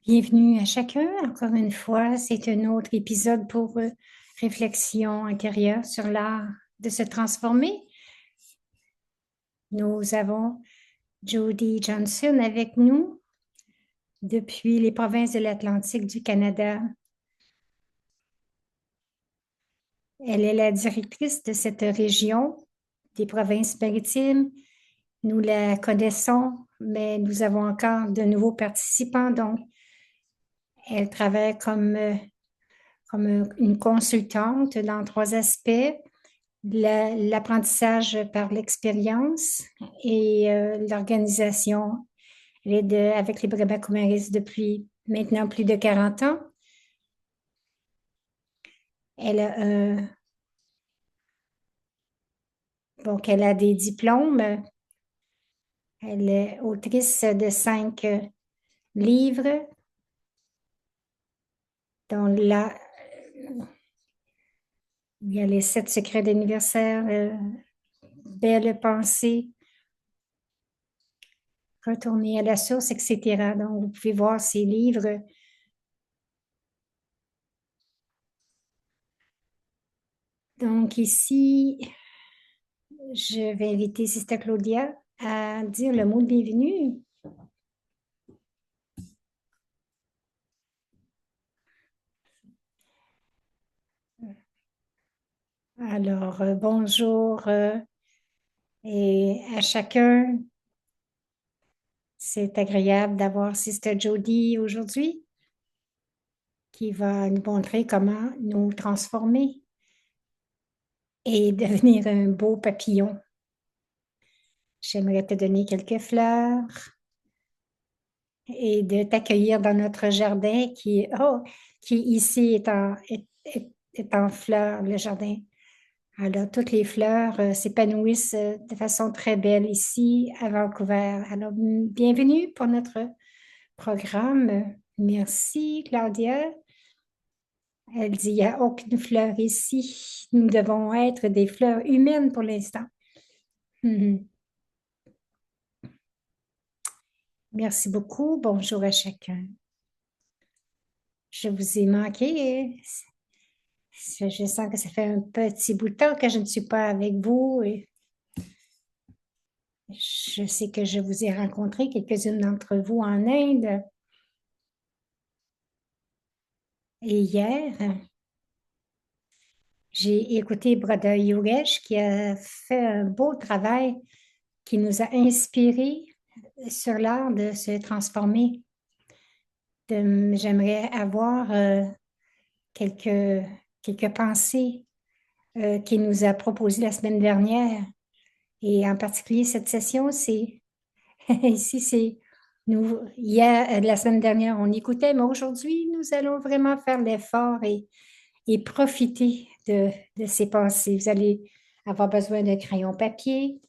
Bienvenue à chacun. Encore une fois, c'est un autre épisode pour réflexion intérieure sur l'art de se transformer. Nous avons Jody Johnson avec nous depuis les provinces de l'Atlantique du Canada. Elle est la directrice de cette région des provinces maritimes. Nous la connaissons, mais nous avons encore de nouveaux participants. Donc, elle travaille comme une consultante dans trois aspects: l'apprentissage par l'expérience et l'organisation. Elle est avec les Brahma-Kumaris depuis maintenant plus de 40 ans. Elle a, donc, elle a des diplômes. Elle est autrice de 5 livres, dont il y a les 7 secrets d'anniversaire, Belle pensée, Retourner à la source, etc. Donc, vous pouvez voir ces livres. Donc, ici, je vais inviter Sister Claudia à dire le mot de bienvenue. Alors, bonjour et à chacun. C'est agréable d'avoir Sister Jody aujourd'hui qui va nous montrer comment nous transformer et devenir un beau papillon. J'aimerais te donner quelques fleurs et de t'accueillir dans notre jardin qui ici est en fleurs, le jardin. Alors, toutes les fleurs s'épanouissent de façon très belle ici à Vancouver. Alors, bienvenue pour notre programme. Merci, Claudia. Elle dit, il n'y a aucune fleur ici. Nous devons être des fleurs humaines pour l'instant. Mhm. Merci beaucoup. Bonjour à chacun. Je vous ai manqué. Je sens que ça fait un petit bout de temps que je ne suis pas avec vous. Et je sais que je vous ai rencontré quelques-unes d'entre vous en Inde. Et hier, j'ai écouté Brother Yogesh qui a fait un beau travail qui nous a inspirés sur l'art de se transformer. J'aimerais avoir quelques, quelques pensées qu'il nous a proposées la semaine dernière. Et en particulier, cette session, c'est ici, c'est nous, hier, la semaine dernière, on écoutait, mais aujourd'hui, nous allons vraiment faire l'effort et profiter de ces pensées. Vous allez avoir besoin de crayon papier.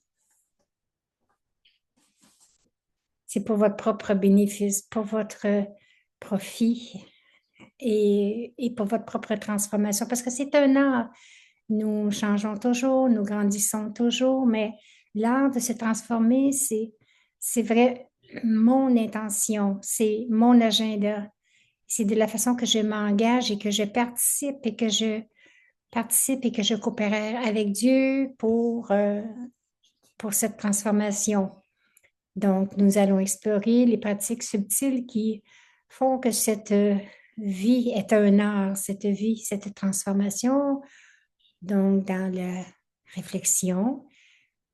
C'est pour votre propre bénéfice, pour votre profit et pour votre propre transformation, parce que c'est un art. Nous changeons toujours, nous grandissons toujours, mais l'art de se transformer, c'est vrai, mon intention, c'est mon agenda. C'est de la façon que je m'engage et que je participe et que je coopère avec Dieu pour cette transformation. Donc, nous allons explorer les pratiques subtiles qui font que cette vie est un art, cette vie, cette transformation. Donc, dans la réflexion,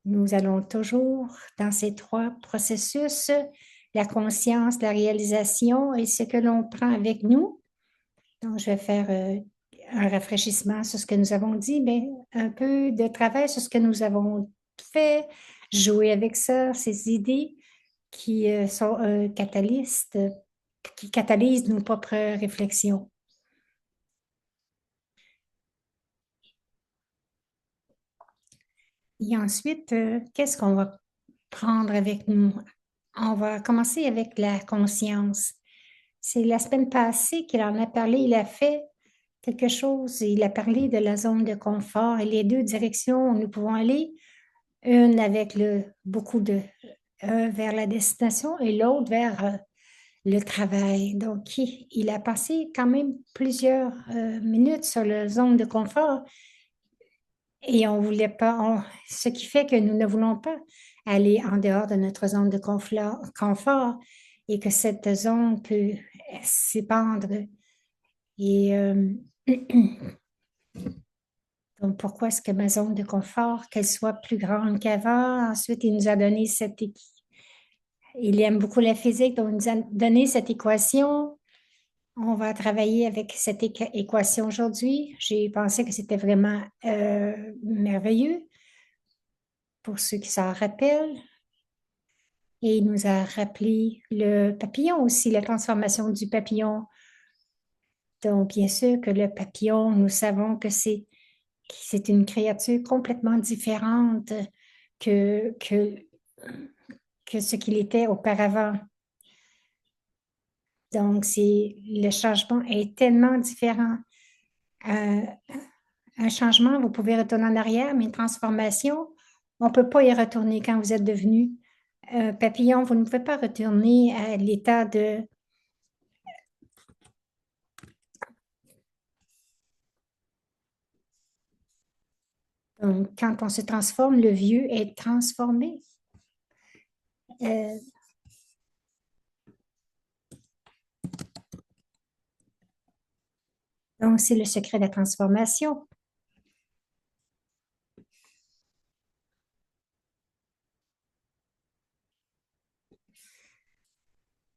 nous allons toujours dans ces trois processus, la conscience, la réalisation et ce que l'on prend avec nous. Donc, je vais faire un rafraîchissement sur ce que nous avons dit, mais un peu de travail sur ce que nous avons fait, jouer avec ça, ces idées qui sont catalystes, qui catalysent nos propres réflexions. Et ensuite, qu'est-ce qu'on va prendre avec nous? On va commencer avec la conscience. C'est la semaine passée qu'il en a parlé. Il a fait quelque chose. Il a parlé de la zone de confort et les deux directions où nous pouvons aller. Une avec beaucoup un vers la destination et l'autre vers le travail. Donc, il a passé quand même plusieurs minutes sur la zone de confort et on voulait pas, ce qui fait que nous ne voulons pas aller en dehors de notre zone de confort et que cette zone peut s'épandre. Et donc, pourquoi est-ce que ma zone de confort, qu'elle soit plus grande qu'avant? Ensuite, il nous a donné il aime beaucoup la physique, donc il nous a donné cette équation. On va travailler avec cette équation aujourd'hui. J'ai pensé que c'était vraiment merveilleux pour ceux qui s'en rappellent. Et il nous a rappelé le papillon aussi, la transformation du papillon. Donc, bien sûr que le papillon, nous savons que c'est une créature complètement différente que, que, que ce qu'il était auparavant. Donc, le changement est tellement différent. Euh, un changement, vous pouvez retourner en arrière, mais une transformation, on ne peut pas y retourner quand vous êtes devenu papillon. Vous ne pouvez pas retourner à l'état de... Donc, quand on se transforme, le vieux est transformé. Euh, donc, c'est le secret de la transformation.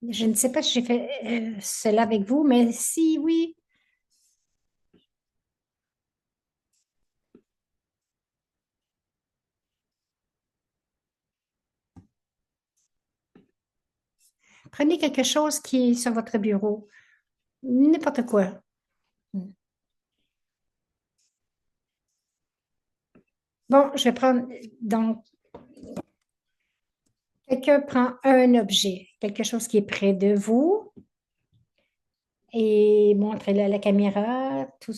Je ne sais pas si j'ai fait cela avec vous, mais si oui, prenez quelque chose qui est sur votre bureau, n'importe quoi. Bon, je vais prendre, donc, quelqu'un prend un objet, quelque chose qui est près de vous et montrez-le à la caméra, tout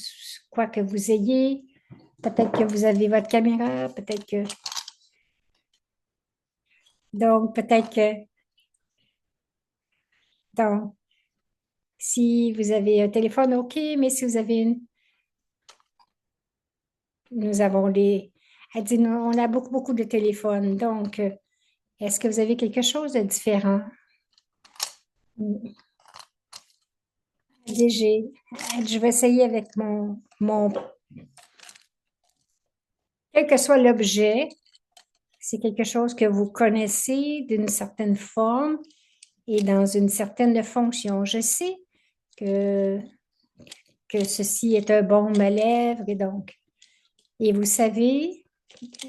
quoi que vous ayez. Peut-être que vous avez votre caméra, peut-être que... Donc, peut-être que... Donc, si vous avez un téléphone, OK, mais si vous avez une... Nous avons Elle dit, on a beaucoup, beaucoup de téléphones. Donc, est-ce que vous avez quelque chose de différent? Elle dit, je vais essayer avec quel que soit l'objet, c'est quelque chose que vous connaissez d'une certaine forme et dans une certaine fonction. Je sais que, que ceci est un baume à lèvres et vous savez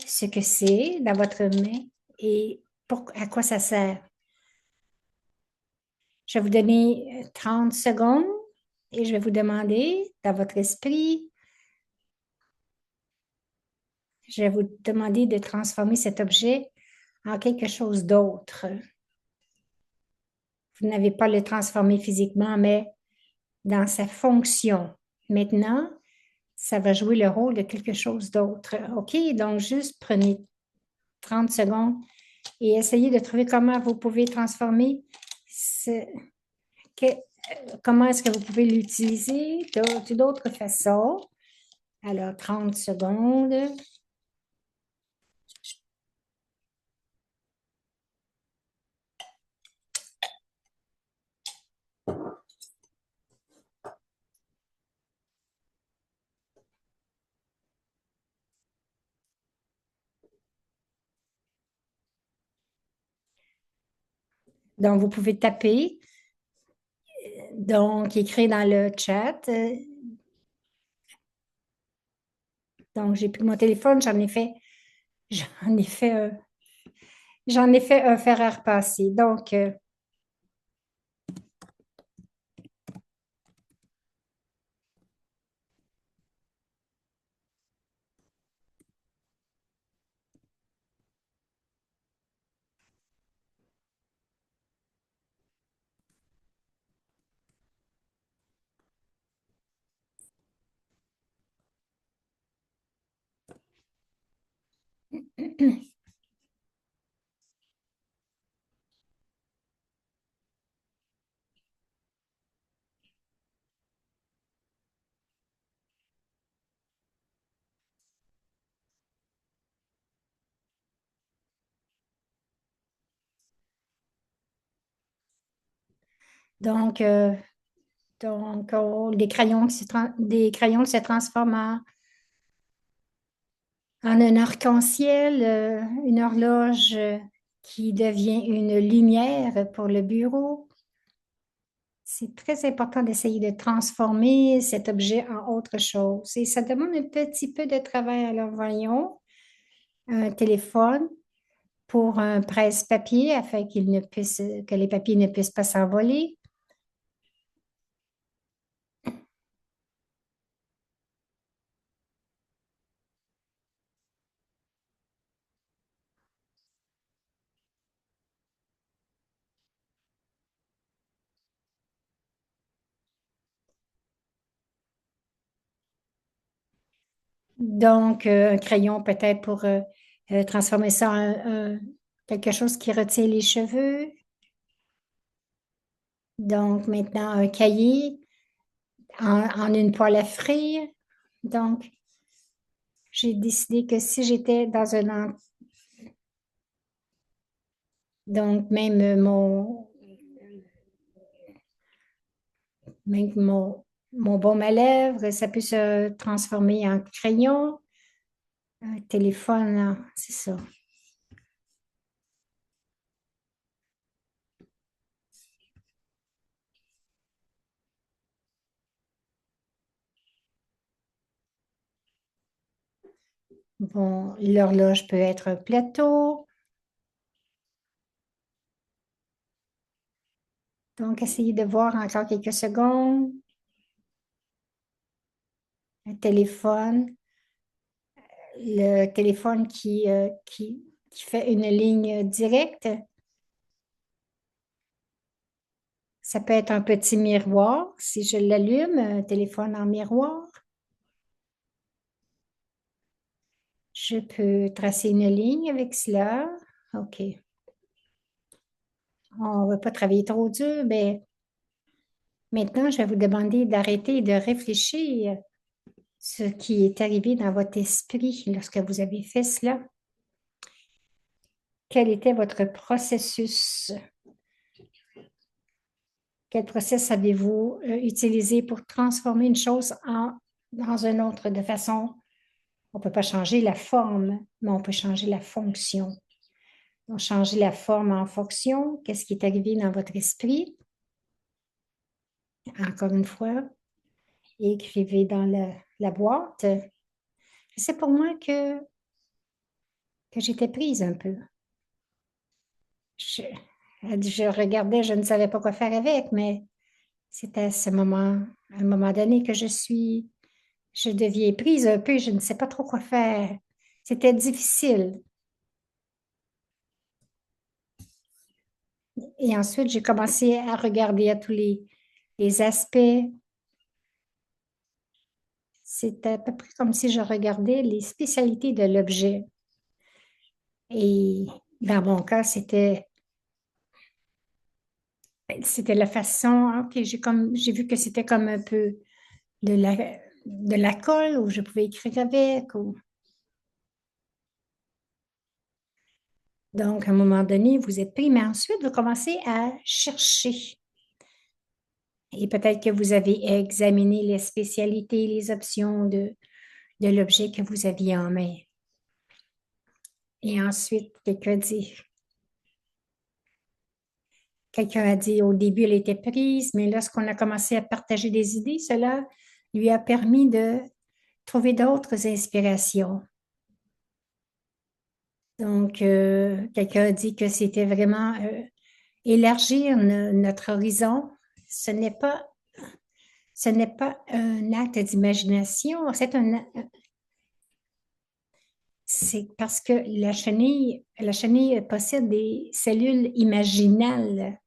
ce que c'est dans votre main et à quoi ça sert. Je vais vous donner 30 secondes et je vais vous demander dans votre esprit, je vais vous demander de transformer cet objet en quelque chose d'autre. Vous n'avez pas le transformer physiquement, mais dans sa fonction. Maintenant, ça va jouer le rôle de quelque chose d'autre. OK? Donc, juste prenez 30 secondes et essayez de trouver comment vous pouvez transformer comment est-ce que vous pouvez l'utiliser d'autres façons. Alors, 30 secondes. Donc, vous pouvez taper, donc écrire dans le chat. Donc, j'ai pris mon téléphone, j'en ai fait, j'en ai fait un fer à repasser. Donc, Donc, des crayons se transforment en un arc-en-ciel, une horloge qui devient une lumière pour le bureau. C'est très important d'essayer de transformer cet objet en autre chose. Et ça demande un petit peu de travail. Alors, voyons, un téléphone pour un presse-papier afin que les papiers ne puissent pas s'envoler. Donc, un crayon peut-être pour transformer ça en quelque chose qui retient les cheveux. Donc, maintenant, un cahier en une poêle à frire. Donc, j'ai décidé que si j'étais dans donc même mon baume à lèvres, ça peut se transformer en crayon, un téléphone, hein, c'est ça. Bon, l'horloge peut être un plateau. Donc, essayez de voir encore quelques secondes. Un téléphone, le téléphone qui fait une ligne directe. Ça peut être un petit miroir, si je l'allume, un téléphone en miroir. Je peux tracer une ligne avec cela. OK. On ne va pas travailler trop dur, mais maintenant, je vais vous demander d'arrêter et de réfléchir ce qui est arrivé dans votre esprit lorsque vous avez fait cela. Quel était votre processus? Quel processus avez-vous utilisé pour transformer une chose dans une autre de façon? On ne peut pas changer la forme, mais on peut changer la fonction. Donc, changer la forme en fonction. Qu'est-ce qui est arrivé dans votre esprit? Encore une fois, écrivez dans la boîte. C'est pour moi que j'étais prise un peu. Je, je regardais, je ne savais pas quoi faire avec, mais c'était à un moment donné que je deviens prise un peu, je ne sais pas trop quoi faire. C'était difficile. Et ensuite, j'ai commencé à regarder à tous les aspects. C'était à peu près comme si je regardais les spécialités de l'objet. Et dans mon cas, c'était la façon, OK, j'ai vu que c'était comme un peu de de la colle où je pouvais écrire avec. Donc, à un moment donné, vous êtes pris, mais ensuite, vous commencez à chercher. Et peut-être que vous avez examiné les spécialités, les options de l'objet que vous aviez en main. Et ensuite, quelqu'un a dit au début, elle était prise, mais lorsqu'on a commencé à partager des idées, cela lui a permis de trouver d'autres inspirations. Donc, quelqu'un a dit que c'était vraiment élargir notre horizon. Ce n'est pas, ce n'est pas un acte d'imagination, c'est parce que la chenille possède des cellules imaginales.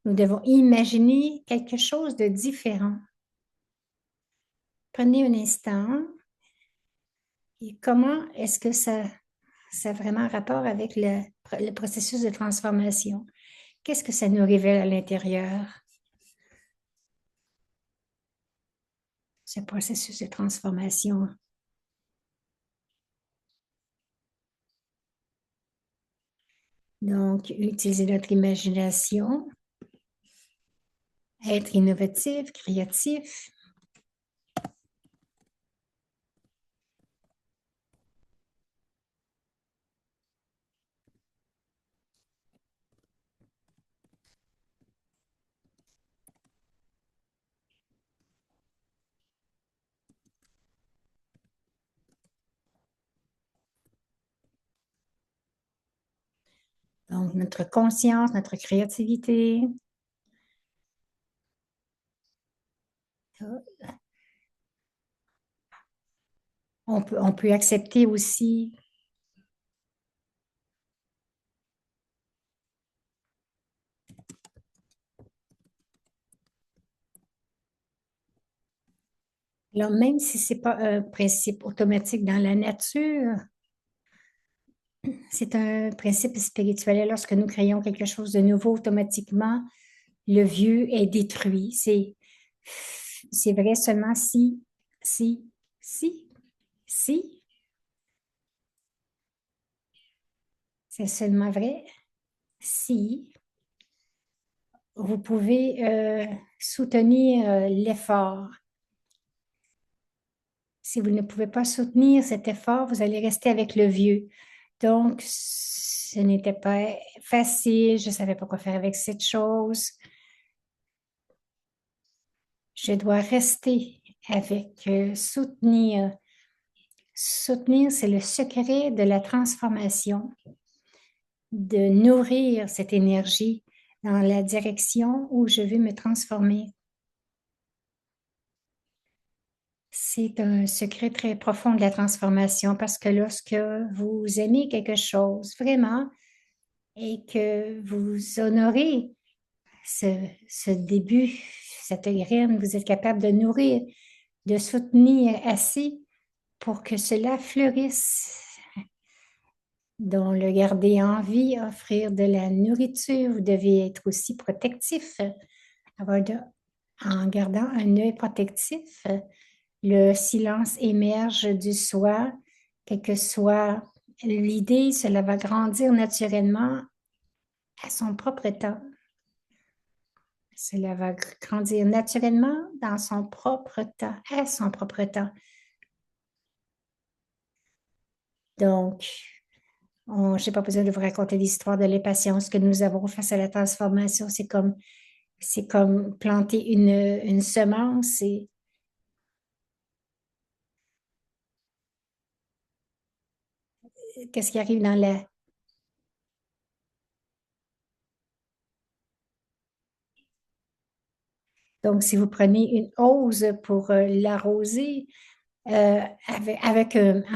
Nous devons imaginer quelque chose de différent. Prenez un instant et comment est-ce que ça a vraiment rapport avec le processus de transformation? Qu'est-ce que ça nous révèle à l'intérieur, ce processus de transformation? Donc, utiliser notre imagination être innovatif, créatif. Donc, notre conscience, notre créativité. On peut accepter aussi. Alors, même si ce n'est pas un principe automatique dans la nature, c'est un principe spirituel. Et lorsque nous créons quelque chose de nouveau, automatiquement, le vieux est détruit. C'est vrai seulement si, si, si. C'est seulement vrai si vous pouvez soutenir l'effort. Si vous ne pouvez pas soutenir cet effort, vous allez rester avec le vieux. Donc, ce n'était pas facile. Je ne savais pas quoi faire avec cette chose. Je dois rester avec soutenir. Soutenir, c'est le secret de la transformation, de nourrir cette énergie dans la direction où je veux me transformer. C'est un secret très profond de la transformation parce que lorsque vous aimez quelque chose vraiment et que vous honorez ce début, cette graine, vous êtes capable de nourrir, de soutenir assez pour que cela fleurisse. Donc, le garder en vie, offrir de la nourriture, vous devez être aussi protectif, en gardant un œil protectif. Le silence émerge du soi, quelle que soit l'idée, cela va grandir naturellement à son propre temps. Cela va grandir naturellement dans son propre temps, à son propre temps. Donc, je n'ai pas besoin de vous raconter l'histoire de l'impatience que nous avons face à la transformation. C'est comme planter une semence. Et qu'est-ce qui arrive dans la... Donc, si vous prenez une hose pour l'arroser, en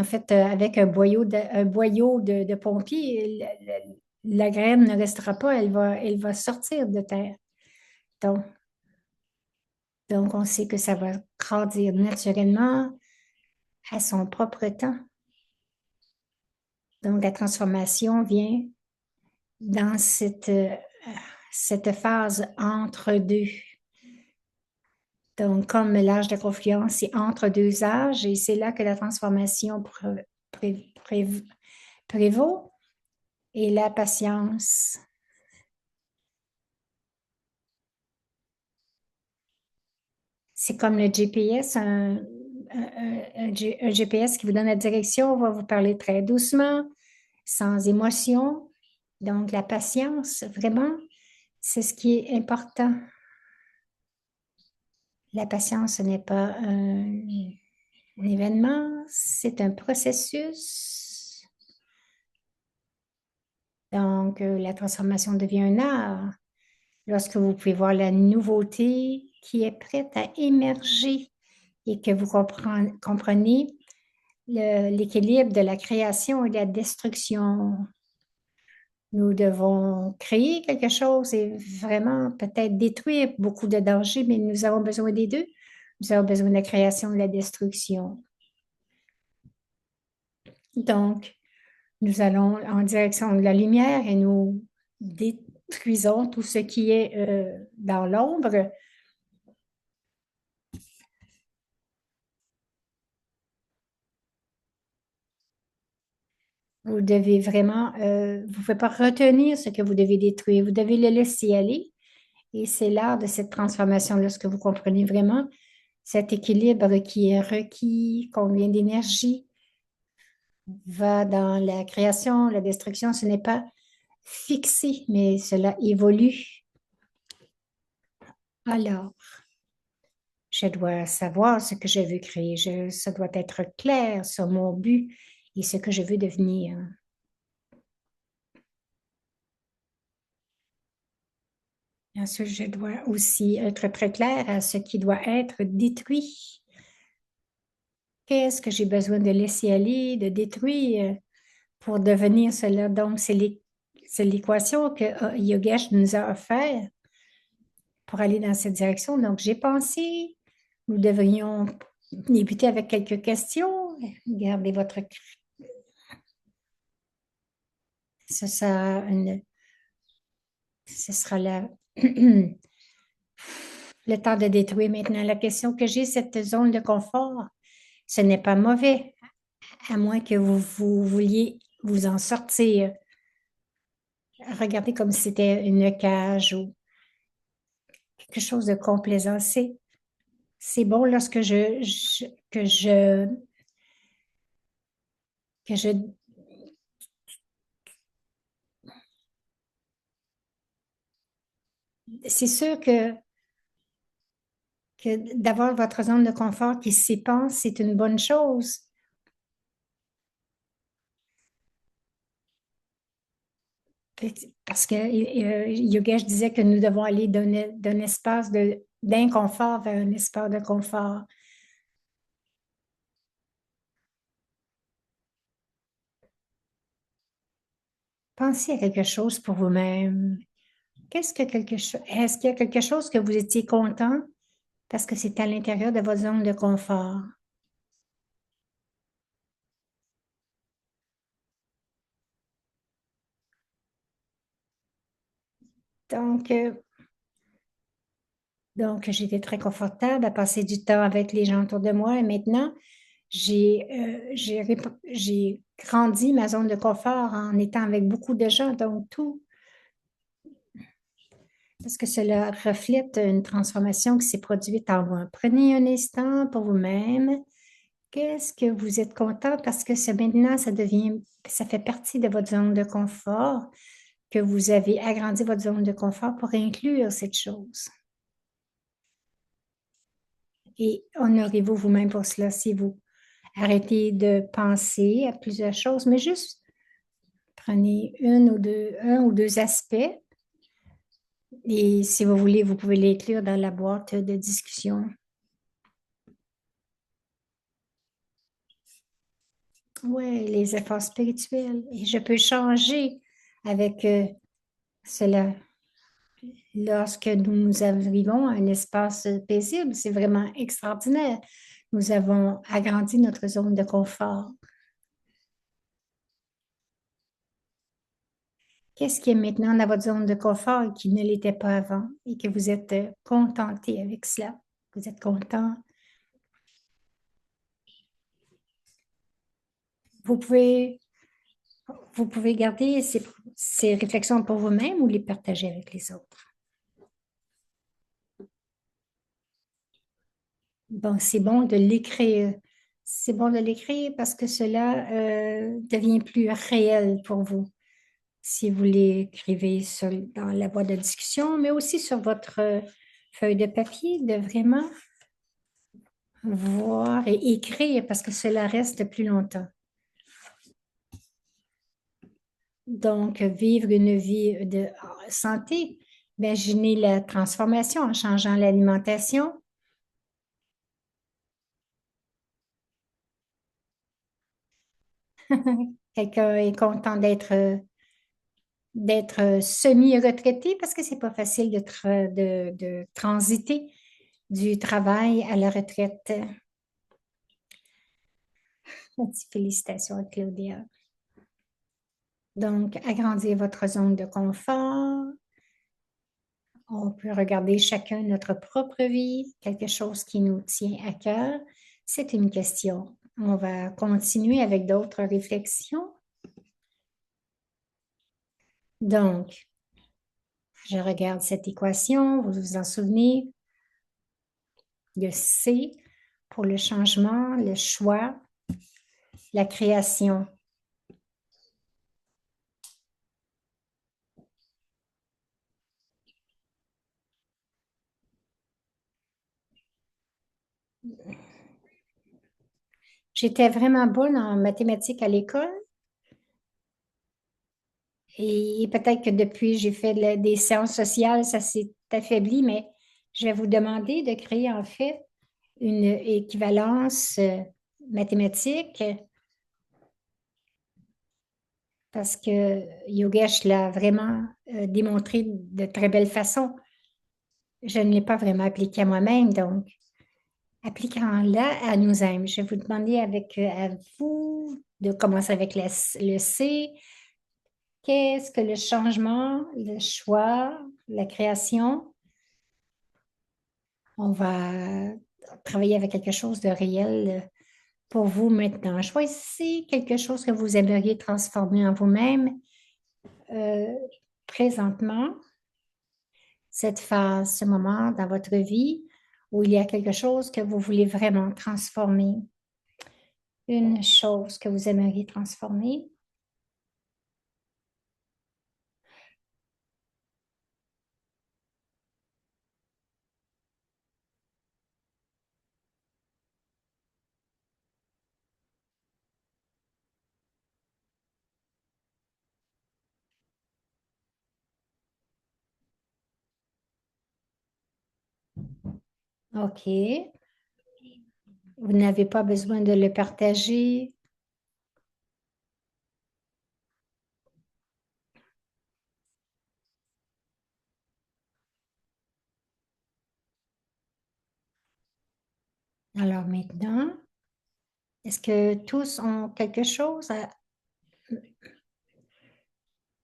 fait, avec un boyau de pompier, la graine ne restera pas, elle va sortir de terre. Donc, donc, on sait que ça va grandir naturellement à son propre temps. Donc, la transformation vient dans cette phase entre deux. Donc, comme l'âge de confiance, c'est entre deux âges et c'est là que la transformation prévaut et la patience. C'est comme le GPS, un GPS qui vous donne la direction, on va vous parler très doucement, sans émotion. Donc, la patience, vraiment, c'est ce qui est important. La patience, ce n'est pas un événement, c'est un processus. Donc, la transformation devient un art. Lorsque vous pouvez voir la nouveauté qui est prête à émerger et que vous comprenez l'équilibre de la création et de la destruction. Nous devons créer quelque chose et vraiment peut-être détruire beaucoup de dangers, mais nous avons besoin des deux. Nous avons besoin de la création et de la destruction. Donc, nous allons en direction de la lumière et nous détruisons tout ce qui est dans l'ombre. Vous devez vraiment, vous ne pouvez pas retenir ce que vous devez détruire. Vous devez le laisser aller Et c'est l'art de cette transformation, lorsque vous comprenez vraiment cet équilibre qui est requis, combien d'énergie va dans la création, la destruction. Ce n'est pas fixé, mais cela évolue. Alors, je dois savoir ce que je veux créer. Ça doit être clair sur mon but et ce que je veux devenir. Ensuite, je dois aussi être très clair à ce qui doit être détruit. Qu'est-ce que j'ai besoin de laisser aller, de détruire pour devenir cela? Donc, c'est l'équation que Yogesh nous a offert pour aller dans cette direction. Donc, j'ai pensé, nous devrions débuter avec quelques questions. Gardez votre... Ce sera, ce sera le temps de détruire maintenant. La question que j'ai, cette zone de confort, ce n'est pas mauvais, à moins que vous vouliez vous en sortir. Regardez comme si c'était une cage ou quelque chose de complaisant. C'est bon lorsque que je, c'est sûr que d'avoir votre zone de confort qui s'épanse, c'est une bonne chose. Parce que Yogesh disait que nous devons aller d'un espace d'inconfort vers un espace de confort. Pensez à quelque chose pour vous-même. Est-ce qu'il y a quelque chose que vous étiez content parce que c'est à l'intérieur de votre zone de confort? Donc, j'étais très confortable à passer du temps avec les gens autour de moi et maintenant, j'ai grandi ma zone de confort en étant avec beaucoup de gens, donc tout, parce que cela reflète une transformation qui s'est produite en moi. Prenez un instant pour vous-même. Qu'est-ce que vous êtes content parce que maintenant, ça fait partie de votre zone de confort, que vous avez agrandi votre zone de confort pour inclure cette chose. Et honorez-vous vous-même pour cela si vous arrêtez de penser à plusieurs choses, mais juste prenez un ou deux aspects et si vous voulez, vous pouvez l'inclure dans la boîte de discussion. Oui, les efforts spirituels. Et je peux changer avec cela. Lorsque nous arrivons à un espace paisible, c'est vraiment extraordinaire. Nous avons agrandi notre zone de confort. Qu'est-ce qui est maintenant dans votre zone de confort et qui ne l'était pas avant et que vous êtes contenté avec cela? Vous êtes content? Vous pouvez, vous pouvez garder ces réflexions pour vous-même ou les partager avec les autres. Bon, c'est bon de l'écrire. C'est bon de l'écrire parce que cela devient plus réel pour vous. Si vous l'écrivez dans la boîte de discussion, mais aussi sur votre feuille de papier, de vraiment voir et écrire parce que cela reste plus longtemps. Donc, vivre une vie de santé, imaginez la transformation en changeant l'alimentation. Quelqu'un est content d'être semi-retraité parce que c'est pas facile de transiter du travail à la retraite. Félicitations, Claudia. Donc, agrandir votre zone de confort. On peut regarder chacun notre propre vie, quelque chose qui nous tient à cœur. C'est une question. On va continuer avec d'autres réflexions. Donc, Je regarde cette équation, vous vous en souvenez, le C pour le changement, le choix, la création. J'étais vraiment bonne en mathématiques à l'école et peut-être que depuis j'ai fait des sciences sociales, ça s'est affaibli, mais je vais vous demander de créer en fait une équivalence mathématique parce que Yogesh l'a vraiment démontré de très belle façon. Je ne l'ai pas vraiment appliqué à moi-même, donc appliquons-la à nous-mêmes. Je vais vous demander à vous de commencer avec le C. Qu'est-ce que le changement, le choix, la création? On va travailler avec quelque chose de réel pour vous maintenant. Choisissez quelque chose que vous aimeriez transformer en vous-même euh, présentement, cette phase, ce moment dans votre vie où il y a quelque chose que vous voulez vraiment transformer, une chose que vous aimeriez transformer. OK. Vous n'avez pas besoin de le partager. Alors maintenant, est-ce que tous ont quelque chose à...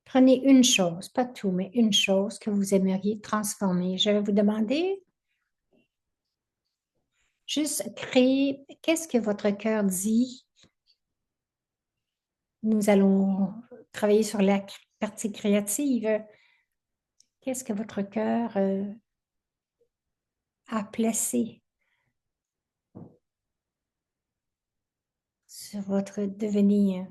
Prenez une chose, pas tout, mais une chose que vous aimeriez transformer. Je vais vous demander juste créer, qu'est-ce que votre cœur dit? Nous allons travailler sur la partie créative. Qu'est-ce que votre cœur a placé sur votre devenir?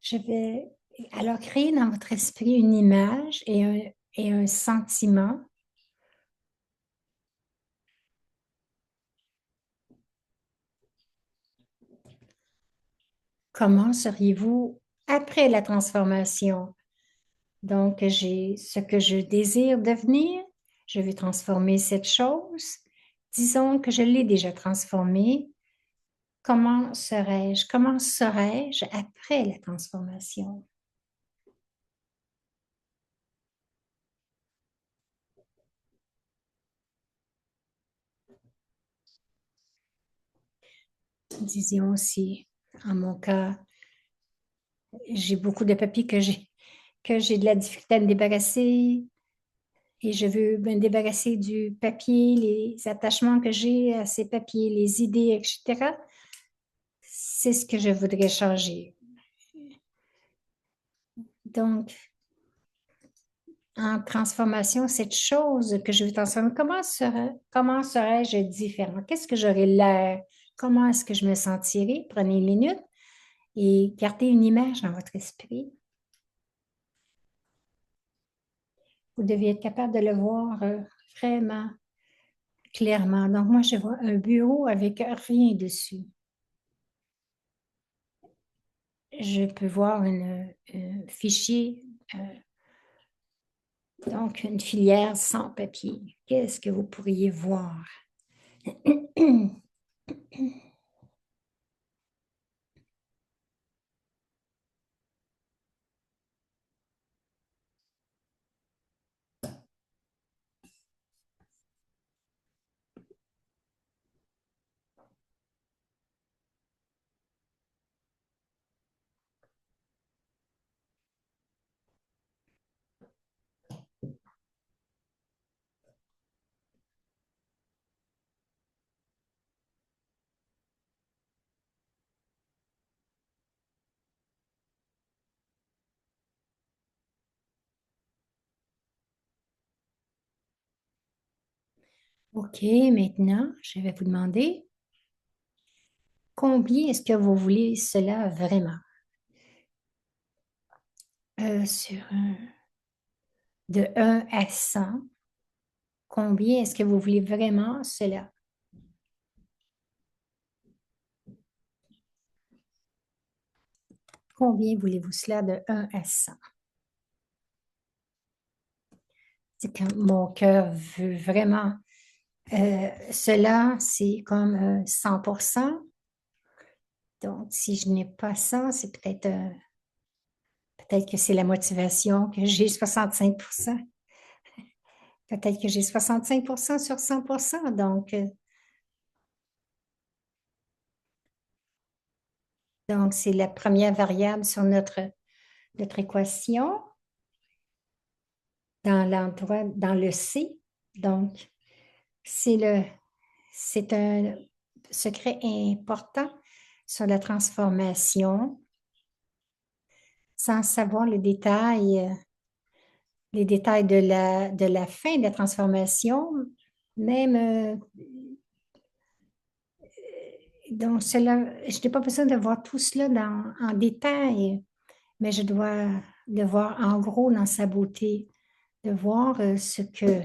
Je vais alors créer dans votre esprit une image et un sentiment. Comment seriez-vous après la transformation? Donc, j'ai ce que je désire devenir. Je vais transformer cette chose. Disons que je l'ai déjà transformée. Comment serais-je? Comment serais-je après la transformation? Disons aussi, en mon cas, j'ai beaucoup de papiers que j'ai de la difficulté à me débarrasser et je veux me débarrasser du papier, les attachements que j'ai à ces papiers, les idées, etc. C'est ce que je voudrais changer. Donc, en transformation, cette chose que je veux transformer, comment serais-je différent? Qu'est-ce que j'aurais l'air? Comment est-ce que je me sentirais? Prenez une minute et gardez une image dans votre esprit. Vous devez être capable de le voir vraiment clairement. Donc, moi, je vois un bureau avec rien dessus. Je peux voir un fichier Donc, une filière sans papier. Qu'est-ce que vous pourriez voir? OK, maintenant, je vais vous demander combien est-ce que vous voulez cela vraiment? De 1 à 100, combien est-ce que vous voulez vraiment cela? Combien voulez-vous cela de 1 à 100? C'est que mon cœur veut vraiment cela, c'est comme 100%. Donc, si je n'ai pas ça, c'est peut-être que c'est la motivation que j'ai 65%. Peut-être que j'ai 65% sur 100%. Donc, c'est la première variable sur notre équation dans le C. Donc, c'est c'est un secret important sur la transformation sans savoir les détails de la fin de la transformation. Même, donc, je n'ai pas besoin de voir tout cela en détail, mais je dois le voir en gros dans sa beauté, de voir ce que.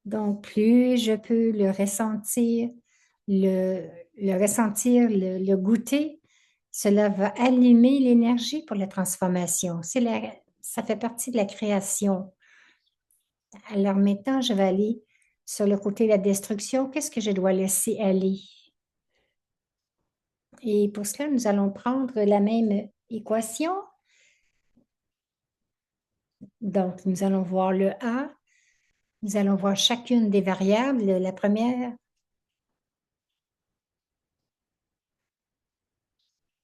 Donc, plus je peux le ressentir, le ressentir, le goûter, cela va allumer l'énergie pour la transformation. Ça fait partie de la création. Alors maintenant, je vais aller sur le côté de la destruction. Qu'est-ce que je dois laisser aller? Et pour cela, nous allons prendre la même équation. Donc, nous allons voir le A. Nous allons voir chacune des variables. La première,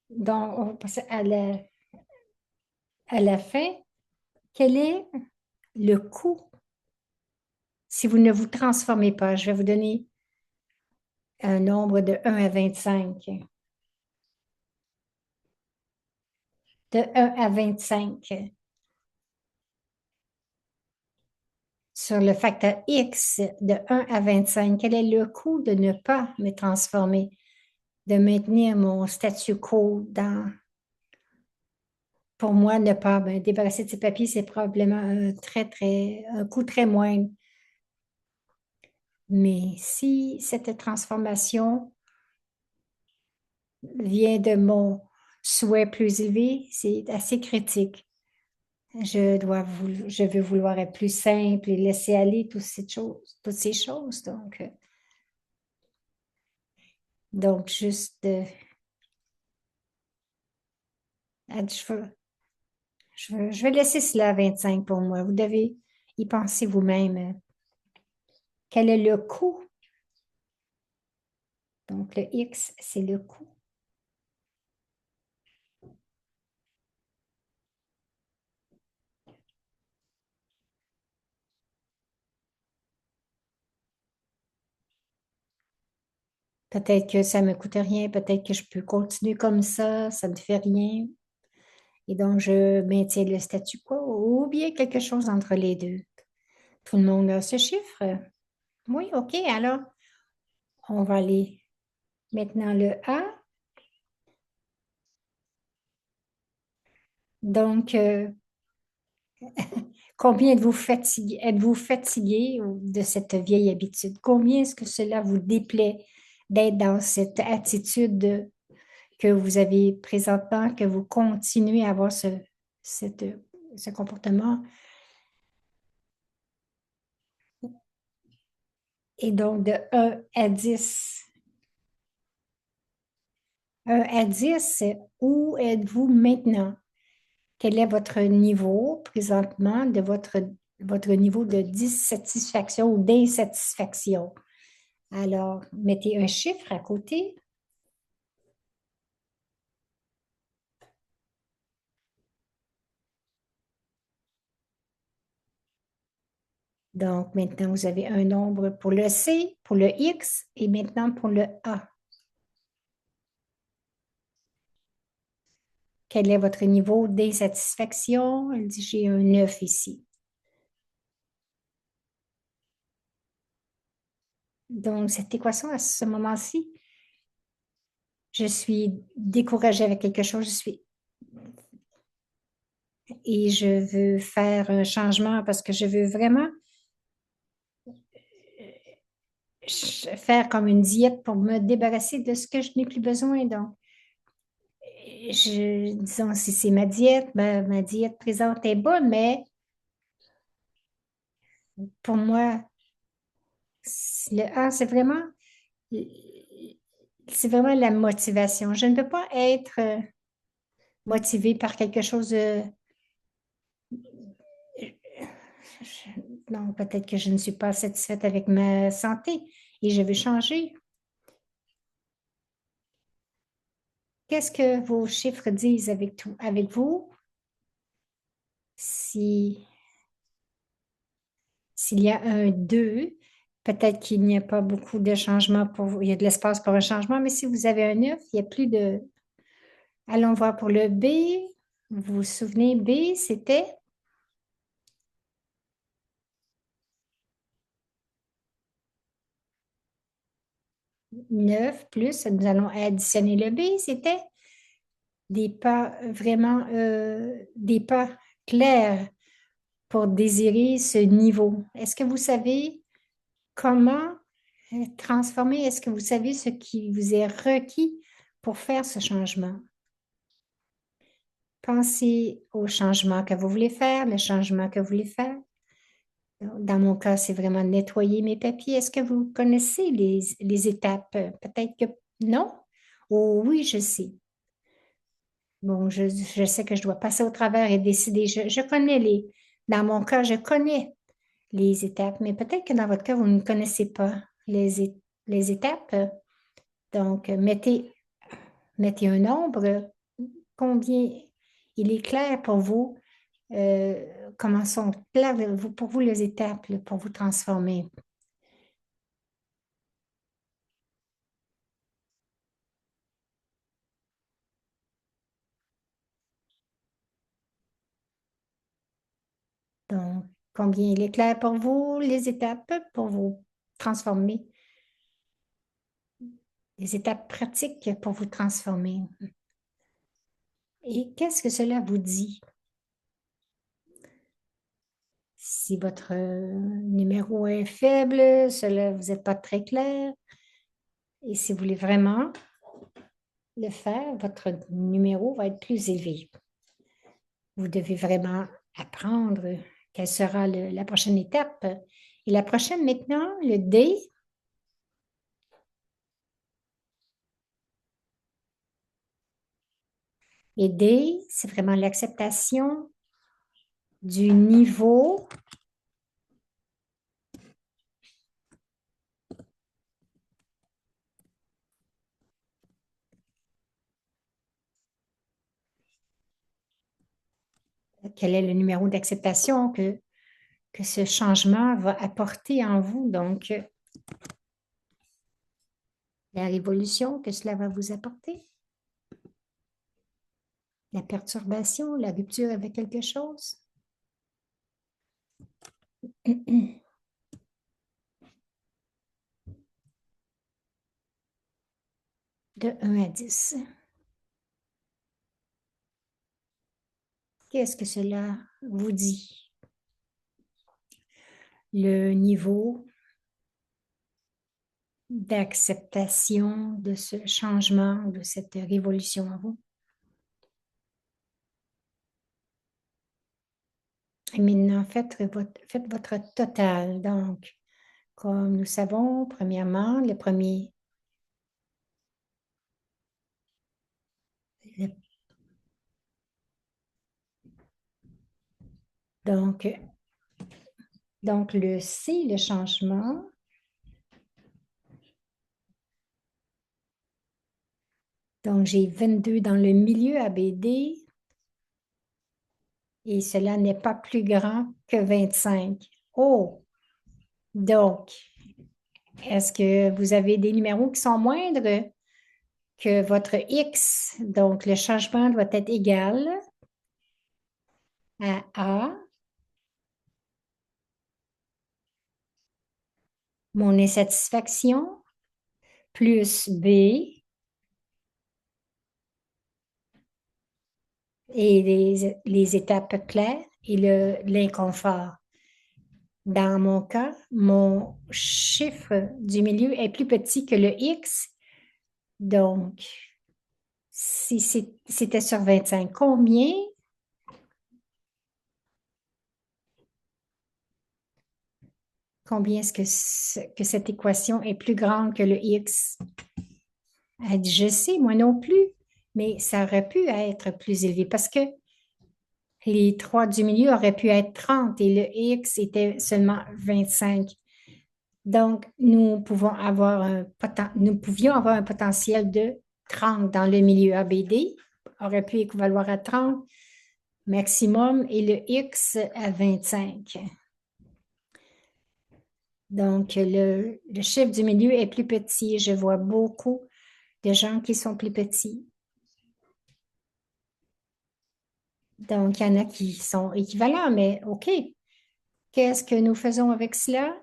donc, on va passer à la fin. Quel est le coût si vous ne vous transformez pas? Je vais vous donner un nombre de 1 à 25. De 1 à 25. Sur le facteur X de 1 à 25, quel est le coût de ne pas me transformer, de maintenir mon statu quo pour moi, ne pas me débarrasser de ces papiers, c'est probablement un coût très moindre. Mais si cette transformation vient de mon souhait plus élevé, c'est assez critique. Je veux vouloir être plus simple et laisser aller toutes ces choses. Donc juste, je veux, je vais laisser cela à 25 pour moi. Vous devez y penser vous-même. Quel est le coût? Donc, le X, c'est le coût. Peut-être que ça ne me coûte rien, peut-être que je peux continuer comme ça ne fait rien. Et donc, je maintiens le statu quo ou bien quelque chose entre les deux. Tout le monde a ce chiffre? Oui, OK. Alors, on va aller maintenant le A. Donc, combien êtes-vous fatigué de cette vieille habitude? Combien est-ce que cela vous déplaît d'être dans cette attitude que vous avez présentement, que vous continuez à avoir cette- ce comportement. Et donc, de 1 à 10. 1 à 10, où êtes-vous maintenant? Quel est votre niveau présentement de votre niveau de dissatisfaction ou d'insatisfaction? Alors, mettez un chiffre à côté. Donc, maintenant, vous avez un nombre pour le C, pour le X et maintenant pour le A. Quel est votre niveau d'insatisfaction? Elle dit, j'ai un 9 ici. Donc, cette équation, à ce moment-ci, je suis découragée avec quelque chose, et je veux faire un changement parce que je veux vraiment faire comme une diète pour me débarrasser de ce que je n'ai plus besoin. Donc, disons, si c'est ma diète, ben, ma diète présente est bonne, mais pour moi, c'est vraiment la motivation. Je ne peux pas être motivée par quelque chose de... Non, peut-être que je ne suis pas satisfaite avec ma santé et je veux changer. Qu'est-ce que vos chiffres disent avec vous? Si, s'il y a un 2, peut-être qu'il n'y a pas beaucoup de changements pour vous. Il y a de l'espace pour un changement, mais si vous avez un 9, il n'y a plus de... Allons voir pour le B. Vous vous souvenez, B, c'était 9 plus, nous allons additionner le B, c'était des pas vraiment, des pas clairs pour désirer ce niveau. Est-ce que vous savez comment transformer? Est-ce que vous savez ce qui vous est requis pour faire ce changement? Pensez au changement que vous voulez faire, le changement que vous voulez faire. Dans mon cas, c'est vraiment nettoyer mes papiers. Est-ce que vous connaissez les étapes? Peut-être que non? Oh, oui, je sais. Bon, je sais que je dois passer au travers et décider. Je connais dans mon cas, je connais les étapes, mais peut-être que dans votre cas, vous ne connaissez pas les étapes. Donc, mettez un nombre. Combien il est clair pour vous? Comment sont claires pour vous les étapes là, pour vous transformer? Donc, combien il est clair pour vous les étapes pour vous transformer? Les étapes pratiques pour vous transformer. Et qu'est-ce que cela vous dit? Si votre numéro est faible, cela vous n'êtes pas très clair. Et si vous voulez vraiment le faire, votre numéro va être plus élevé. Vous devez vraiment apprendre quelle sera la prochaine étape. Et la prochaine maintenant, le D. Et D, c'est vraiment l'acceptation du niveau quel est le numéro d'acceptation que ce changement va apporter en vous. Donc, la révolution que cela va vous apporter, la perturbation, la rupture avec quelque chose. De 1 à 10. Qu'est-ce que cela vous dit? Le niveau d'acceptation de ce changement, de cette révolution en vous. Et maintenant, faites votre total. Donc, comme nous savons, premièrement, le- donc, donc le C, le changement. Donc, j'ai 22 dans le milieu ABD et cela n'est pas plus grand que 25. Oh, donc, est-ce que vous avez des numéros qui sont moindres que votre X? Donc, le changement doit être égal à A, mon insatisfaction, plus B et les étapes claires et l'inconfort. Dans mon cas, mon chiffre du milieu est plus petit que le X. Donc, si c'était sur 25, combien est-ce que cette équation est plus grande que le X? Elle dit, je sais, moi non plus, mais ça aurait pu être plus élevé parce que les trois du milieu auraient pu être 30 et le X était seulement 25. Donc, nous pouvions avoir un potentiel de 30 dans le milieu ABD, aurait pu équivaloir à 30 maximum et le X à 25. Donc, le chiffre du milieu est plus petit. Je vois beaucoup de gens qui sont plus petits. Donc, il y en a qui sont équivalents, mais OK. Qu'est-ce que nous faisons avec cela?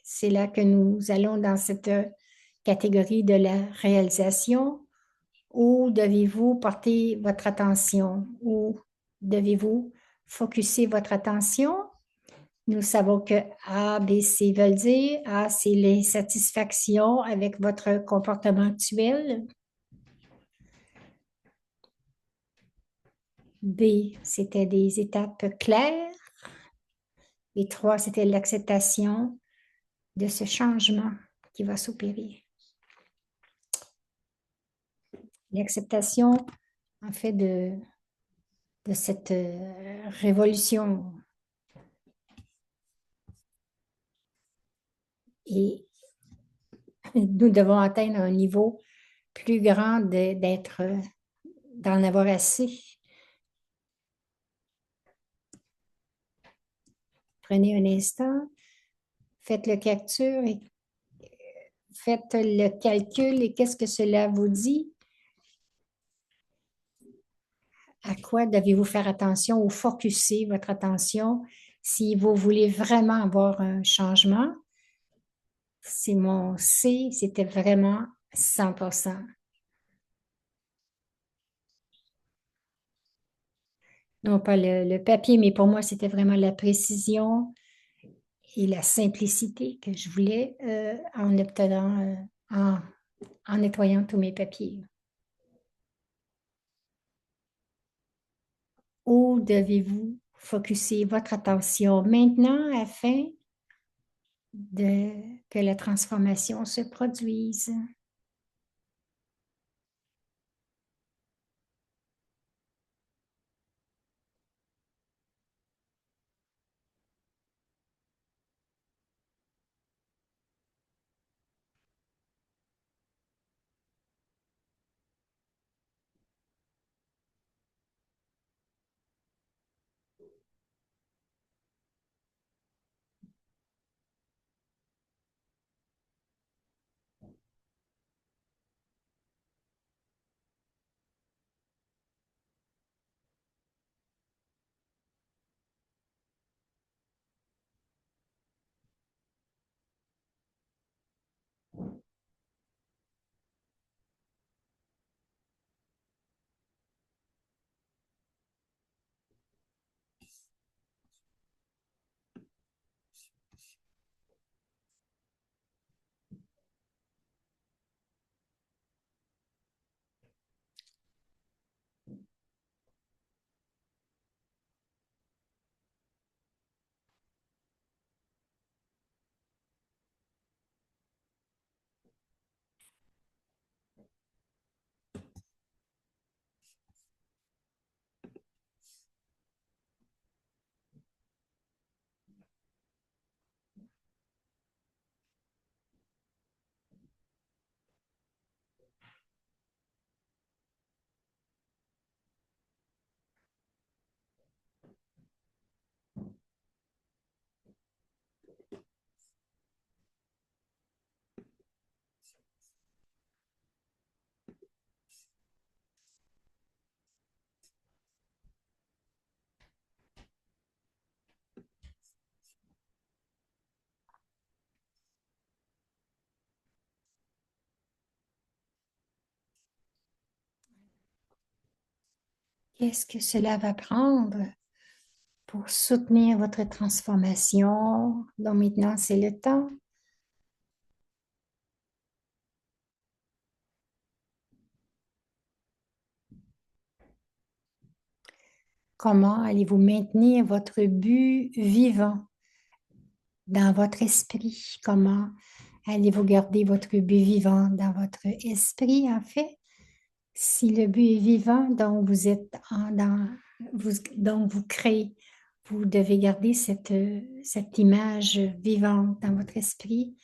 C'est là que nous allons dans cette catégorie de la réalisation. Où devez-vous porter votre attention? Où devez-vous focuser votre attention? Nous savons que A, B, C veulent dire A, c'est l'insatisfaction avec votre comportement actuel. B, c'était des étapes claires. Et 3, c'était l'acceptation de ce changement qui va s'opérer. L'acceptation, en fait, de cette révolution. Et nous devons atteindre un niveau plus grand d'en avoir assez. Prenez un instant, faites le capture et faites le calcul et qu'est-ce que cela vous dit? À quoi devez-vous faire attention ou focuser votre attention si vous voulez vraiment avoir un changement? C'est mon C, c'était vraiment 100%. Non pas le papier, mais pour moi, c'était vraiment la précision et la simplicité que je voulais en obtenant, en nettoyant tous mes papiers. Où devez-vous focuser votre attention maintenant afin que la transformation se produise? Qu'est-ce que cela va prendre pour soutenir votre transformation? Donc maintenant, c'est le temps. Comment allez-vous maintenir votre but vivant dans votre esprit? Comment allez-vous garder votre but vivant dans votre esprit, en fait? Si le but est vivant, donc vous êtes donc vous créez, vous devez garder cette image vivante dans votre esprit,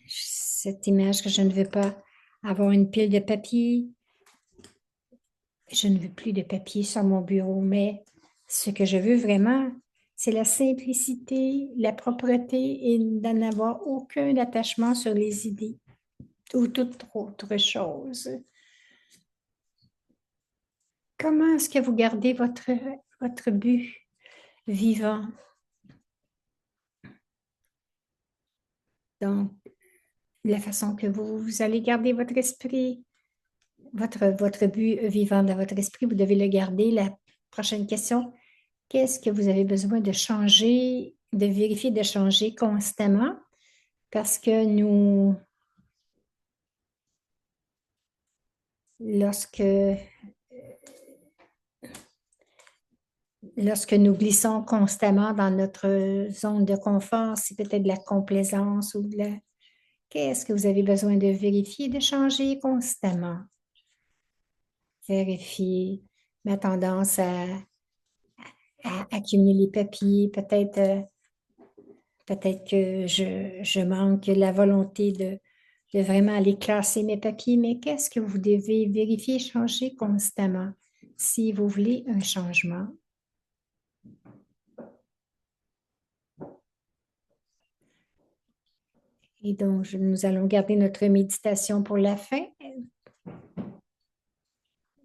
cette image que je ne veux pas avoir une pile de papier, je ne veux plus de papier sur mon bureau, mais ce que je veux vraiment, c'est la simplicité, la propreté et d'en avoir aucun attachement sur les idées ou toute autre chose. Comment est-ce que vous gardez votre but vivant? Donc, la façon que vous allez garder votre esprit, votre but vivant dans votre esprit, vous devez le garder. La prochaine question, qu'est-ce que vous avez besoin de changer, de vérifier, de changer constamment? Parce que lorsque, lorsque nous glissons constamment dans notre zone de confort, c'est peut-être de la complaisance ou de la... Qu'est-ce que vous avez besoin de vérifier, de changer constamment? Vérifier ma tendance à accumuler les papiers, peut-être que je manque la volonté de vraiment aller classer mes papiers, mais qu'est-ce que vous devez vérifier, changer constamment si vous voulez un changement? Et donc, nous allons garder notre méditation pour la fin.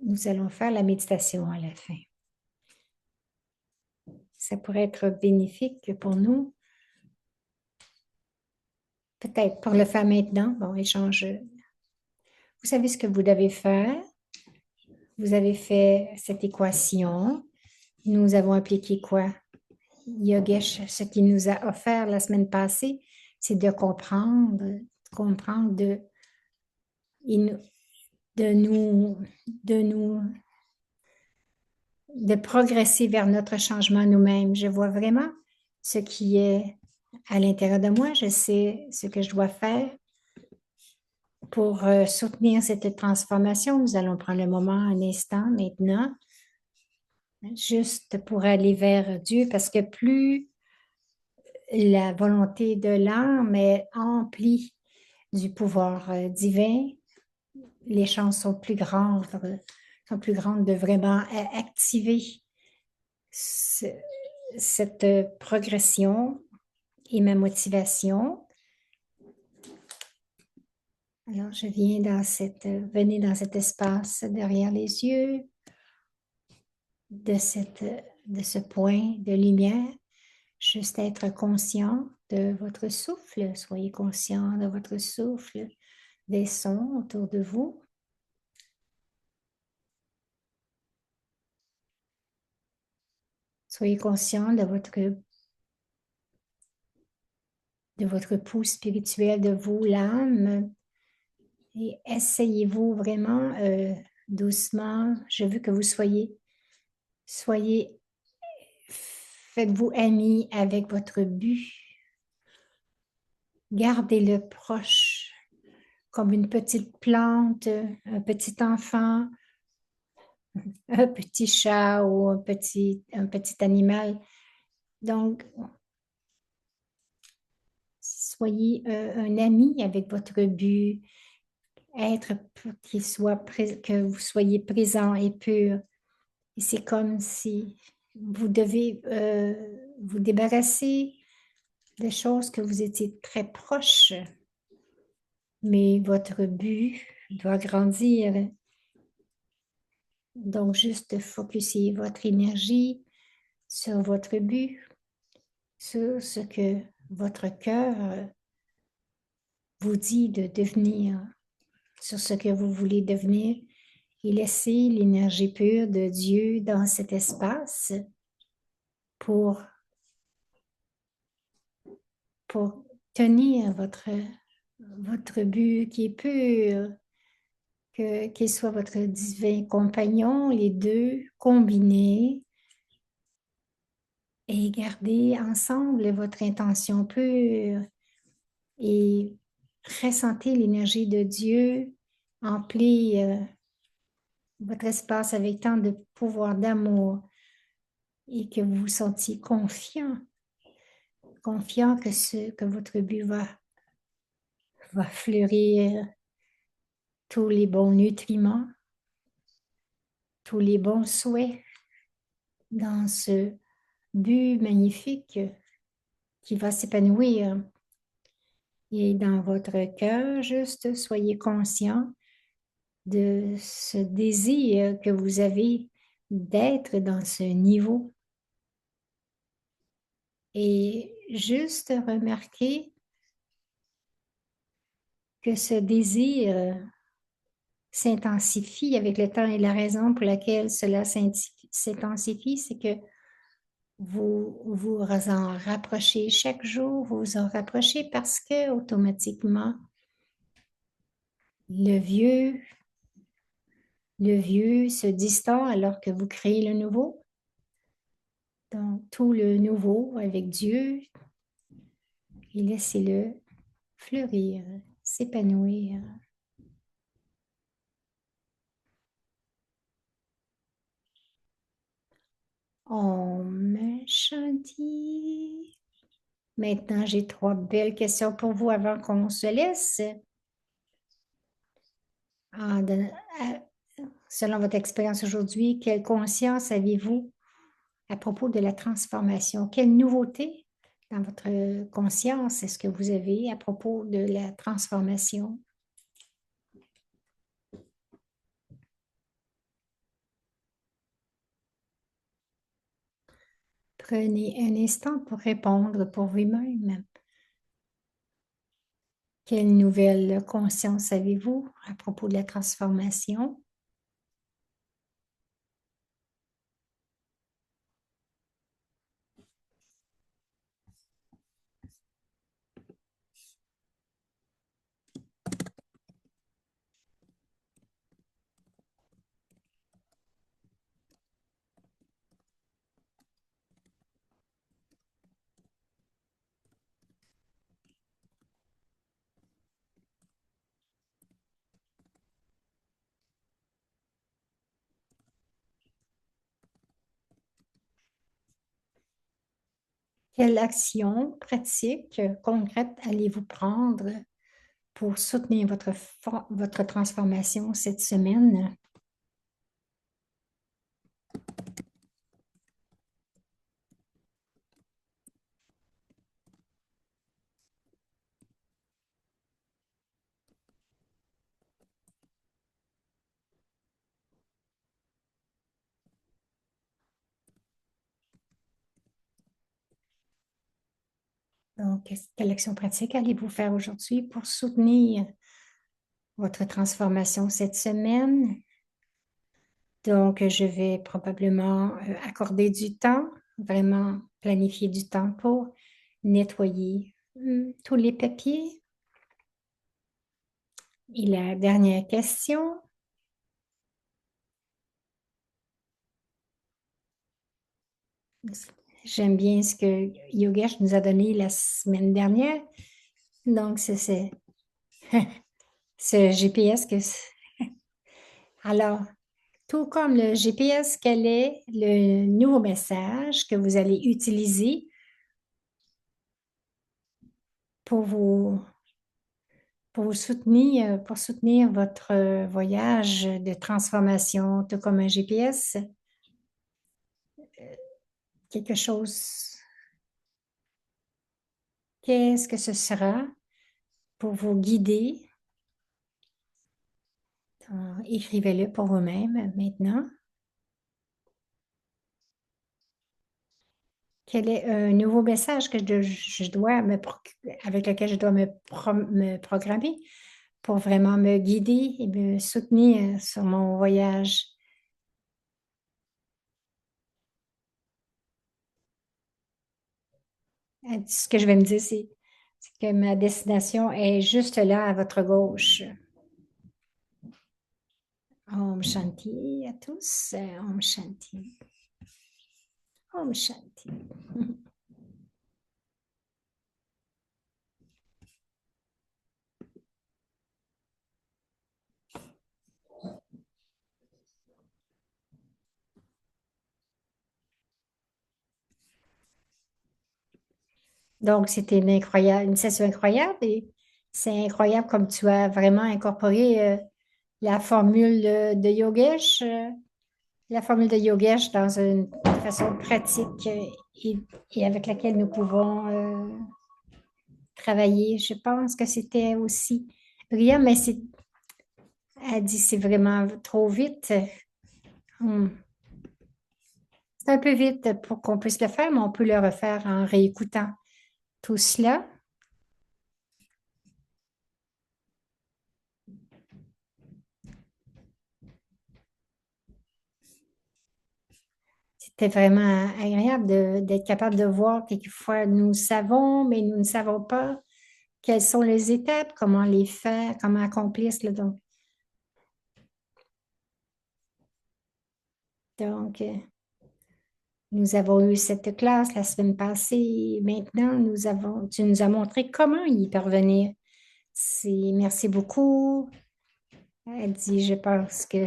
Nous allons faire la méditation à la fin. Ça pourrait être bénéfique pour nous. Peut-être pour le faire maintenant. Bon, échange. Vous savez ce que vous devez faire. Vous avez fait cette équation. Nous avons appliqué quoi? Yogesh, ce qu'il nous a offert la semaine passée, c'est de comprendre, de nous, de nous, de progresser vers notre changement nous-mêmes. Je vois vraiment ce qui est à l'intérieur de moi. Je sais ce que je dois faire pour soutenir cette transformation. Nous allons prendre le moment, un instant maintenant, juste pour aller vers Dieu, parce que plus la volonté de l'âme est emplie du pouvoir divin, les chances sont plus grandes de vraiment activer cette progression et ma motivation. Alors, venez dans cet espace derrière les yeux de ce point de lumière. Juste être conscient de votre souffle. Soyez conscient de votre souffle, des sons autour de vous. Soyez conscient de votre pouls spirituel, de vous, l'âme. Et essayez-vous vraiment doucement. Je veux que vous faites-vous ami avec votre but. Gardez-le proche, comme une petite plante, un petit enfant, un petit chat ou un petit animal. Donc, soyez un ami avec votre but, que vous soyez présent et pur. Et c'est comme si vous devez vous débarrasser des choses que vous étiez très proches, mais votre but doit grandir. Donc, juste focuser votre énergie sur votre but, sur ce que votre cœur vous dit de devenir, sur ce que vous voulez devenir et laissez l'énergie pure de Dieu dans cet espace pour, pour tenir votre but qui est pur, qu'il soit votre divin compagnon, les deux combinés et gardez ensemble votre intention pure et ressentez l'énergie de Dieu emplir votre espace avec tant de pouvoir d'amour et que vous vous sentiez confiant que votre but va fleurir tous les bons nutriments, tous les bons souhaits dans ce but magnifique qui va s'épanouir. Et dans votre cœur, juste soyez conscient de ce désir que vous avez d'être dans ce niveau. Et juste remarquez que ce désir s'intensifie avec le temps et la raison pour laquelle cela s'intensifie, c'est que vous vous en rapprochez chaque jour, vous vous en rapprochez parce que automatiquement, le vieux se distend alors que vous créez le nouveau. Donc, tout le nouveau avec Dieu, et laissez-le fleurir, s'épanouir. Om Shanti. Maintenant, j'ai trois belles questions pour vous avant qu'on se laisse. En de- selon votre expérience aujourd'hui, quelle conscience avez-vous à propos de la transformation? Quelle nouveauté dans votre conscience est-ce que vous avez à propos de la transformation? Prenez un instant pour répondre pour vous-même. Quelle nouvelle conscience avez-vous à propos de la transformation? Quelle action pratique, concrète allez-vous prendre pour soutenir votre transformation cette semaine? Donc, quelle action pratique allez-vous faire aujourd'hui pour soutenir votre transformation cette semaine? Donc, je vais probablement accorder du temps, vraiment planifier du temps pour nettoyer tous les papiers. Et la dernière question, j'aime bien ce que Yogesh nous a donné la semaine dernière. Donc, c'est ce GPS que... Alors, tout comme le GPS, quel est le nouveau message que vous allez utiliser pour pour soutenir votre voyage de transformation, tout comme un GPS? Quelque chose, qu'est-ce que ce sera pour vous guider? Écrivez-le pour vous-même maintenant. Quel est un nouveau message que je dois avec lequel je dois me programmer pour vraiment me guider et me soutenir sur mon voyage. Ce que je vais me dire, c'est que ma destination est juste là, à votre gauche. Om Shanti à tous. Om Shanti. Om Shanti. Donc, c'était une session incroyable et c'est incroyable comme tu as vraiment incorporé la formule de Yogesh, la formule de Yogesh dans une façon pratique et, et avec laquelle nous pouvons travailler. Je pense que c'était aussi brillant, mais elle dit c'est vraiment trop vite. Hmm. C'est un peu vite pour qu'on puisse le faire, mais on peut le refaire en réécoutant tout cela. C'était vraiment agréable d'être capable de voir quelquefois nous savons, mais nous ne savons pas quelles sont les étapes, comment les faire, comment accomplir cela. Donc, nous avons eu cette classe la semaine passée. Maintenant, tu nous as montré comment y parvenir. Merci beaucoup. Elle dit, je pense que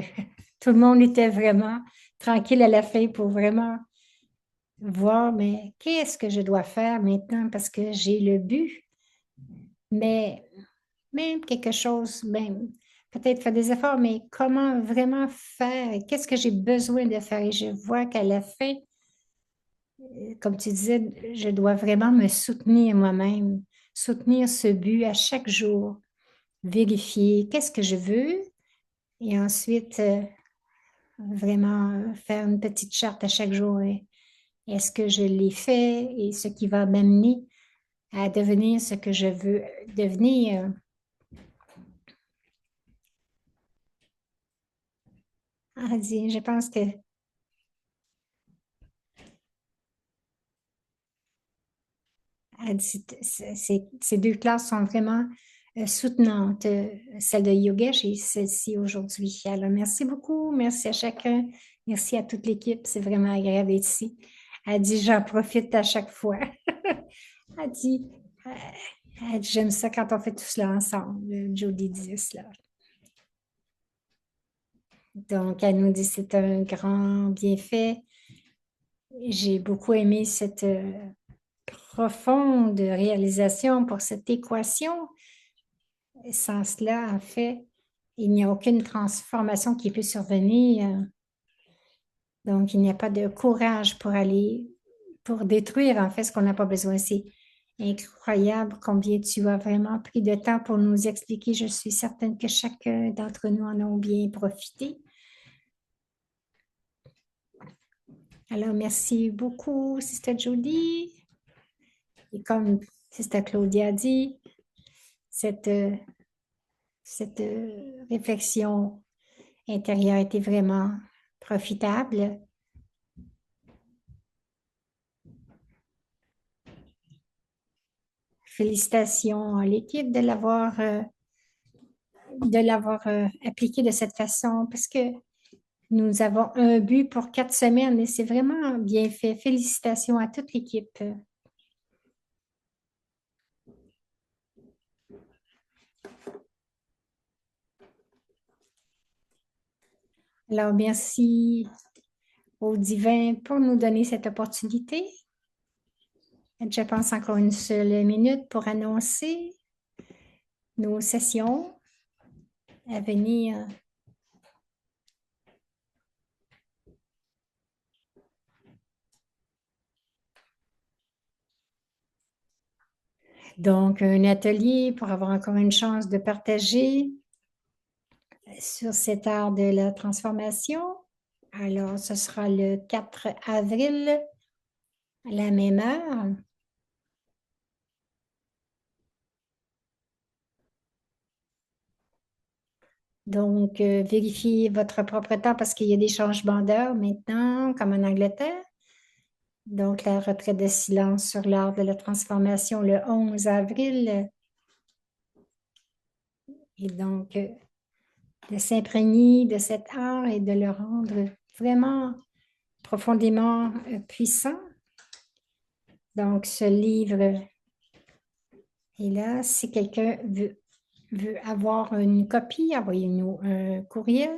tout le monde était vraiment tranquille à la fin pour vraiment voir, mais qu'est-ce que je dois faire maintenant parce que j'ai le but, mais même quelque chose, même peut-être faire des efforts, mais comment vraiment faire? Qu'est-ce que j'ai besoin de faire? Et je vois qu'à la fin, comme tu disais, je dois vraiment me soutenir moi-même, soutenir ce but à chaque jour, vérifier qu'est-ce que je veux et ensuite vraiment faire une petite charte à chaque jour. Et est-ce que je l'ai fait et ce qui va m'amener à devenir ce que je veux devenir? Je pense que ces deux classes sont vraiment soutenantes, celle de Yogesh et celle-ci aujourd'hui. Alors, merci beaucoup. Merci à chacun. Merci à toute l'équipe. C'est vraiment agréable d'être ici. Elle dit, j'en profite à chaque fois. Elle dit, euh, j'aime ça quand on fait tout cela ensemble. Jody dit cela. Donc, elle nous dit, c'est un grand bienfait. J'ai beaucoup aimé cette profonde réalisation pour cette équation. Sans cela, en fait, il n'y a aucune transformation qui peut survenir. Donc, il n'y a pas de courage pour aller, pour détruire, en fait, ce qu'on n'a pas besoin. C'est incroyable combien tu as vraiment pris de temps pour nous expliquer. Je suis certaine que chacun d'entre nous en a bien profité. Alors, merci beaucoup, Sister Judy. Et comme Sister Claudia a dit, cette, euh, cette réflexion intérieure était vraiment profitable. Félicitations à l'équipe de l'avoir appliqué de cette façon parce que nous avons un but pour 4 semaines et c'est vraiment bien fait. Félicitations à toute l'équipe. Alors, merci au divin pour nous donner cette opportunité. Je pense encore une seule minute pour annoncer nos sessions à venir. Donc, un atelier pour avoir encore une chance de partager sur cet art de la transformation. Alors, ce sera le 4 avril à la même heure. Donc, vérifiez votre propre temps parce qu'il y a des changements d'heure maintenant, comme en Angleterre. Donc, la retraite de silence sur l'art de la transformation le 11 avril. Et donc, de s'imprégner de cet art et de le rendre vraiment profondément puissant. Donc, ce livre est là. Si quelqu'un veut avoir une copie, envoyez-nous un courriel,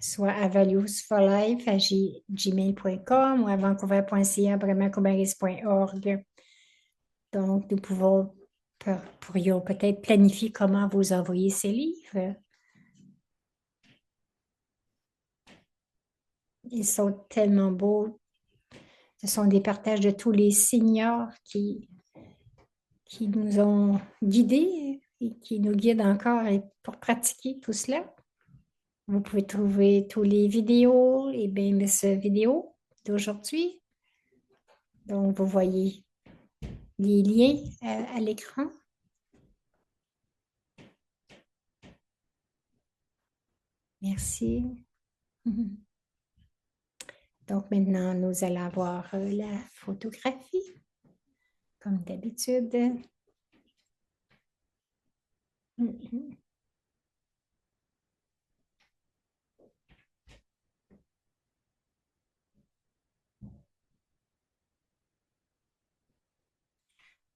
soit à valuesforlife@gmail.com ou à vancouver.ca@bremercoubaris.org. Donc, pourrions peut-être planifier comment vous envoyer ces livres. Ils sont tellement beaux. Ce sont des partages de tous les seniors qui nous ont guidés et qui nous guident encore pour pratiquer tout cela. Vous pouvez trouver tous les vidéos et bien cette vidéo d'aujourd'hui. Donc, vous voyez les liens à l'écran. Merci. Donc, maintenant, nous allons avoir la photographie, comme d'habitude.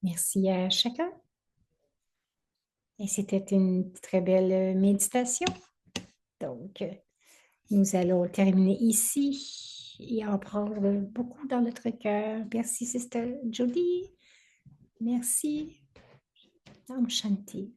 Merci à chacun. Et c'était une très belle méditation. Donc, nous allons terminer ici et en prendre beaucoup dans notre cœur. Merci, Sister Judy. Merci. Om Shanti.